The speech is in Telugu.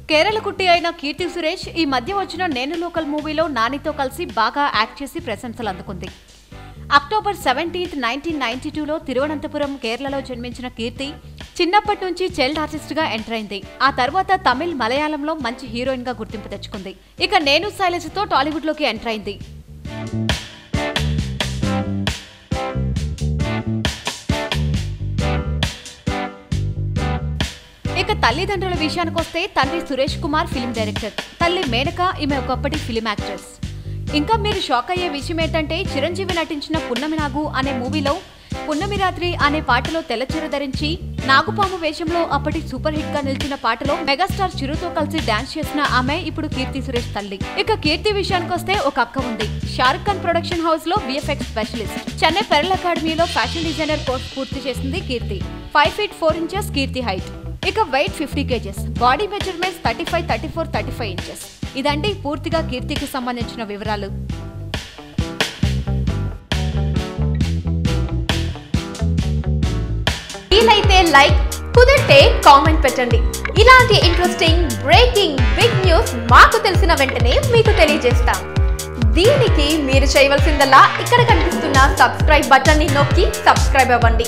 కేరళ కుట్టి అయిన కీర్తి సురేష్ ఈ మధ్య వచ్చిన నేను లోకల్ మూవీలో నానితో కలిసి బాగా యాక్ట్ చేసి ప్రశంసలు అందుకుంది. అక్టోబర్ 17, 1992లో తిరువనంతపురం, కేరళలో జన్మించిన కీర్తి చిన్నప్పటి నుంచి చైల్డ్ ఆర్టిస్ట్ గా ఎంటర్ అయింది. ఆ తర్వాత తమిళ్, మలయాళంలో మంచి హీరోయిన్ గా గుర్తింపు తెచ్చుకుంది. ఇక నేను శైలజతో టాలీవుడ్ లోకి ఎంటర్ అయింది. ఇక తల్లిదండ్రుల విషయానికొస్తే తండ్రి సురేష్ కుమార్ ఫిల్మ్ డైరెక్టర్, తల్లి మేనక ఈమె ఒకప్పటి ఫిల్మ్ యాక్ట్రెస్. ఇంకా మీరు షాక్ అయ్యే విషయం ఏంటంటే చిరంజీవి నటించిన పున్నమి నాగు అనే మూవీలో పున్నమి రాత్రి అనే పాటలో తెల్లచీర ధరించి నాగుపాము వేషంలో అప్పటి సూపర్ హిట్ గా నిలిచిన పాటలో మెగాస్టార్ చిరుతో కలిసి డాన్స్ చేసిన ఆమె ఇప్పుడు కీర్తి సురేష్ తల్లి. ఇక కీర్తి విషయానికొస్తే ఒక అక్క ఉంది. షారుఖ్ ఖాన్ ప్రొడక్షన్ హౌస్ లో VFX స్పెషలిస్ట్, చెన్నై పెరల్ అకాడమీలో ఫ్యాషన్ డిజైనర్ కోర్స్ పూర్తి చేసింది కీర్తి. 5 feet 4 inches కీర్తి హైట్. ఇక wait 50 kgs, body measurements 35, 34, 35 inches. ఇదండి పూర్తిగా కీర్తికి సంబంధించిన వివరాలు. వీలైతే లైక్, కుదిరితే కామెంట్ పెట్టండి. ఇలాంటి ఇంట్రెస్టింగ్ బ్రేకింగ్ బిగ్ న్యూస్ మాకు తెలిసిన వెంటనే మీకు తెలియజేస్తాం. దీనికి మీరు చేయవలసిందల్లా ఇక్కడ కనిపిస్తున్న సబ్స్క్రైబ్ బటన్ ని నొక్కి సబ్స్క్రైబ్ అవ్వండి.